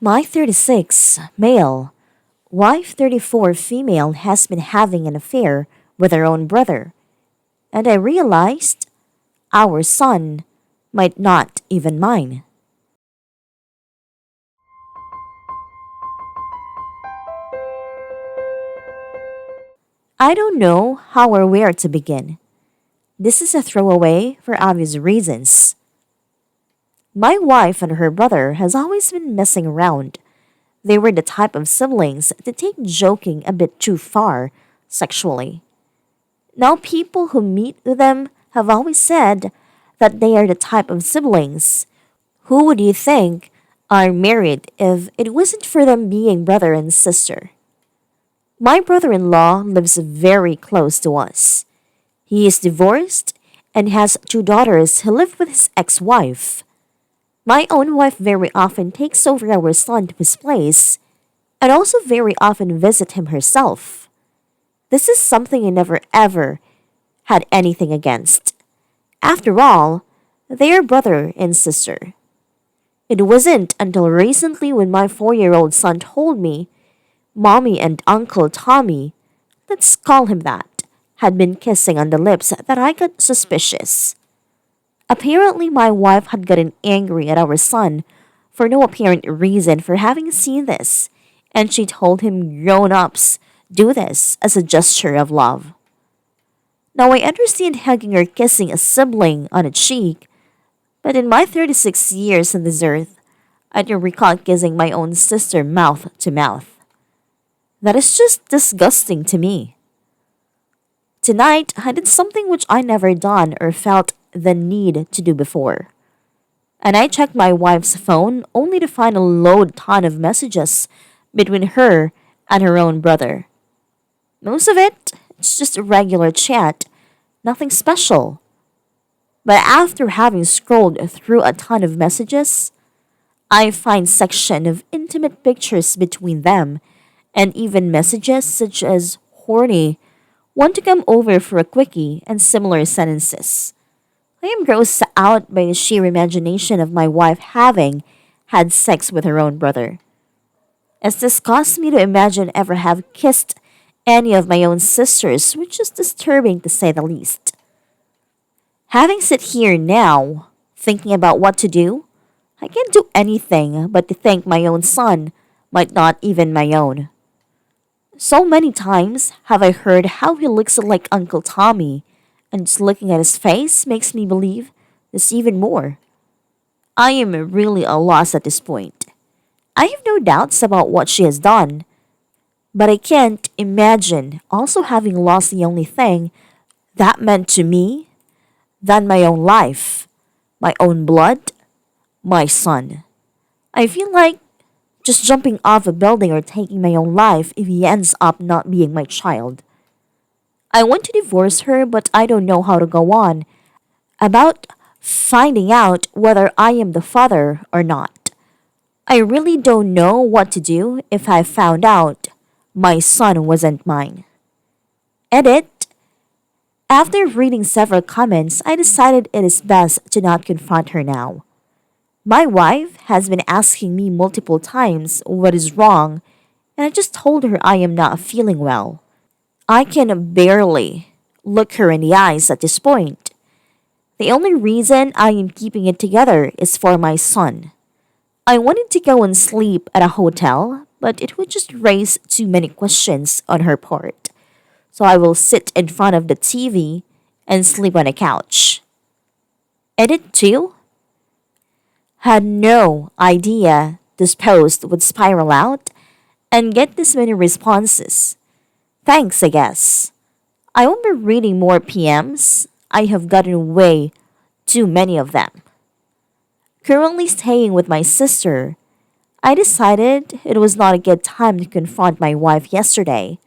My 36, male, wife 34, female has been having an affair with her own brother, and I realized our son might not even mine. I don't know how or where to begin. This is a throwaway for obvious reasons. My wife and her brother has always been messing around. They were the type of siblings that take joking a bit too far sexually. Now people who meet them have always said that they are the type of siblings. Who would you think are married if it wasn't for them being brother and sister? My brother-in-law lives very close to us. He is divorced and has two daughters who live with his ex-wife. My own wife very often takes over our son to his place and also very often visit him herself. This is something I never ever had anything against. After all, they are brother and sister. It wasn't until recently when my 4-year-old son told me Mommy and Uncle Tommy, let's call him that, had been kissing on the lips that I got suspicious. Apparently, my wife had gotten angry at our son for no apparent reason for having seen this, and she told him grown ups do this as a gesture of love. Now, I understand hugging or kissing a sibling on a cheek, but in my 36 years on this earth, I don't recall kissing my own sister mouth to mouth. That is just disgusting to me. Tonight, I did something which I never done or felt the need to do before. And I checked my wife's phone only to find a load ton of messages between her and her own brother. Most of it's just a regular chat, nothing special. But after having scrolled through a ton of messages, I find section of intimate pictures between them and even messages such as horny, want to come over for a quickie and similar sentences. I am grossed out by the sheer imagination of my wife having had sex with her own brother. It's disgusts me to imagine ever have kissed any of my own sisters, which is disturbing to say the least. Having sit here now, thinking about what to do, I can't do anything but to think my own son might not even my own. So many times have I heard how he looks like Uncle Tommy, and just looking at his face makes me believe this even more. I am really at a loss at this point. I have no doubts about what she has done, but I can't imagine also having lost the only thing that meant to me than my own life, my own blood, my son. I feel like just jumping off a building or taking my own life if he ends up not being my child. I want to divorce her, but I don't know how to go on about finding out whether I am the father or not. I really don't know what to do if I found out my son wasn't mine. Edit. After reading several comments, I decided it is best to not confront her now. My wife has been asking me multiple times what is wrong, and I just told her I am not feeling well. I can barely look her in the eyes at this point. The only reason I am keeping it together is for my son. I wanted to go and sleep at a hotel, but it would just raise too many questions on her part. So I will sit in front of the TV and sleep on a couch. Edit 2. Had no idea this post would spiral out and get this many responses. Thanks, I guess. I won't be reading more PMs. I have gotten way too many of them. Currently staying with my sister, I decided it was not a good time to confront my wife yesterday.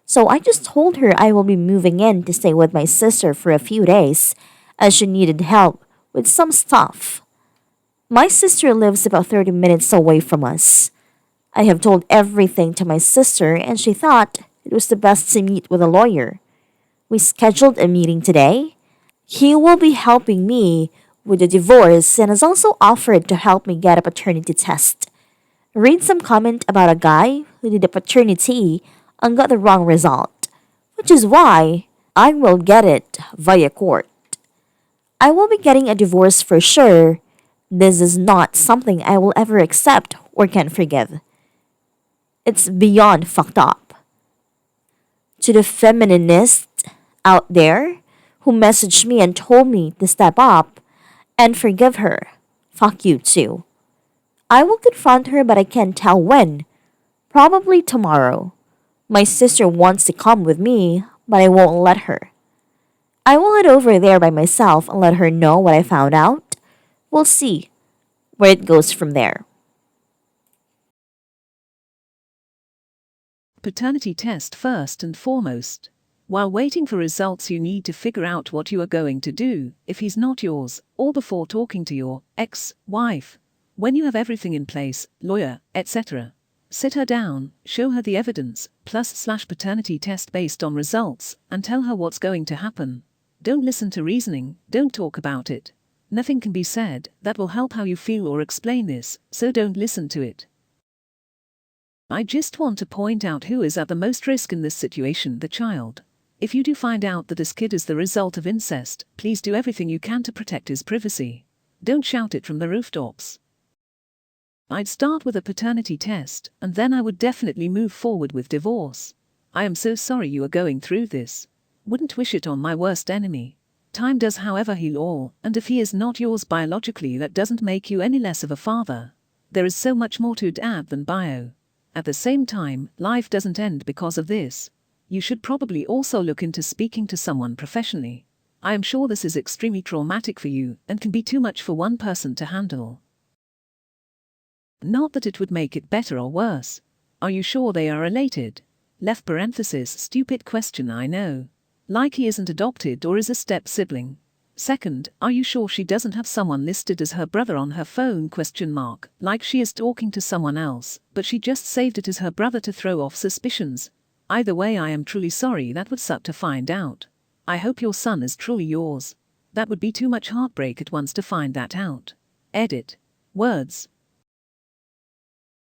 So I just told her I will be moving in to stay with my sister for a few days as she needed help with some stuff. My sister lives about 30 minutes away from us. I have told everything to my sister and she thought it was the best to meet with a lawyer. We scheduled a meeting today. He will be helping me with the divorce and has also offered to help me get a paternity test. Read some comment about a guy who did a paternity and got the wrong result, which is why I will get it via court. I will be getting a divorce for sure. This is not something I will ever accept or can forgive. It's beyond fucked up. To the feminists out there who messaged me and told me to step up and forgive her, fuck you too. I will confront her, but I can't tell when. Probably tomorrow. My sister wants to come with me, but I won't let her. I will head over there by myself and let her know what I found out. We'll see where it goes from there. Paternity test first and foremost. While waiting for results, you need to figure out what you are going to do if he's not yours, or before talking to your ex-wife. When you have everything in place, lawyer, etc., sit her down, show her the evidence, plus// paternity test based on results, and tell her what's going to happen. Don't listen to reasoning, don't talk about it. Nothing can be said that will help how you feel or explain this, so don't listen to it. I just want to point out who is at the most risk in this situation: the child. If you do find out that this kid is the result of incest, please do everything you can to protect his privacy. Don't shout it from the rooftops. I'd start with a paternity test, and then I would definitely move forward with divorce. I am so sorry you are going through this. Wouldn't wish it on my worst enemy. Time does, however, heal all, and if he is not yours biologically, that doesn't make you any less of a father. There is so much more to add than bio. At the same time, life doesn't end because of this. You should probably also look into speaking to someone professionally. I am sure this is extremely traumatic for you and can be too much for one person to handle. Not that it would make it better or worse. Are you sure they are related? Left parenthesis, stupid question, I know. Like he isn't adopted or is a step sibling. Second, are you sure she doesn't have someone listed as her brother on her phone ? Like she is talking to someone else, but she just saved it as her brother to throw off suspicions. Either way, I am truly sorry. That would suck to find out. I hope your son is truly yours. That would be too much heartbreak at once to find that out. Edit. Words.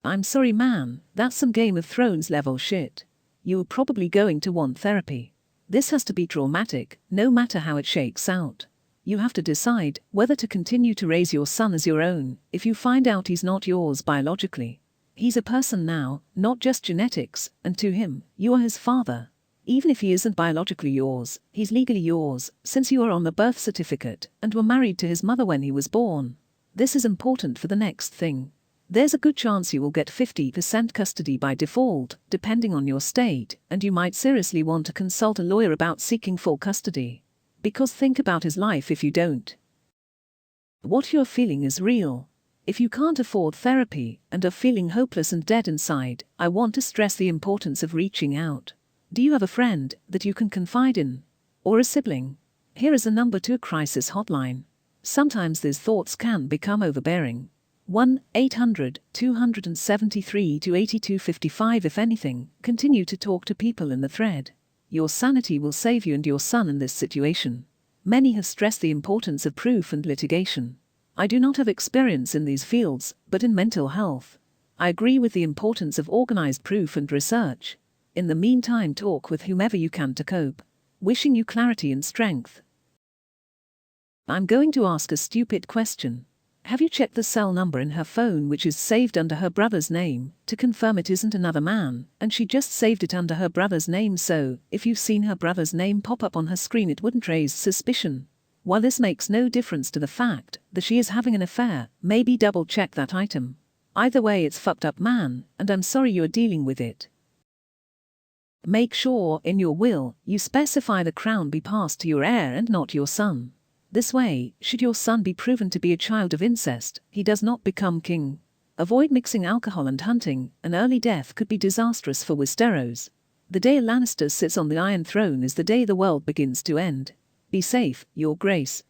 I'm sorry, man, that's some Game of Thrones level shit. You're probably going to want therapy. This has to be traumatic, no matter how it shakes out. You have to decide whether to continue to raise your son as your own if you find out he's not yours biologically. He's a person now, not just genetics, and to him, you are his father. Even if he isn't biologically yours, he's legally yours, since you are on the birth certificate and were married to his mother when he was born. This is important for the next thing. There's a good chance you will get 50% custody by default, depending on your state, and you might seriously want to consult a lawyer about seeking full custody. Because think about his life if you don't. What you're feeling is real. If you can't afford therapy and are feeling hopeless and dead inside, I want to stress the importance of reaching out. Do you have a friend that you can confide in? Or a sibling? Here is a number to a crisis hotline. Sometimes these thoughts can become overbearing. 1-800-273-8255. If anything, continue to talk to people in the thread. Your sanity will save you and your son in this situation. Many have stressed the importance of proof and litigation. I do not have experience in these fields, but in mental health. I agree with the importance of organized proof and research. In the meantime, talk with whomever you can to cope. Wishing you clarity and strength. I'm going to ask a stupid question. Have you checked the cell number in her phone, which is saved under her brother's name, to confirm it isn't another man, and she just saved it under her brother's name, so if you've seen her brother's name pop up on her screen, it wouldn't raise suspicion? While this makes no difference to the fact that she is having an affair, maybe double check that item. Either way, it's fucked up, man, and I'm sorry you're dealing with it. Make sure, in your will, you specify the crown be passed to your heir and not your son. This way, should your son be proven to be a child of incest, he does not become king. Avoid mixing alcohol and hunting. An early death could be disastrous for Westeros. The day a Lannister sits on the Iron Throne is the day the world begins to end. Be safe, Your Grace.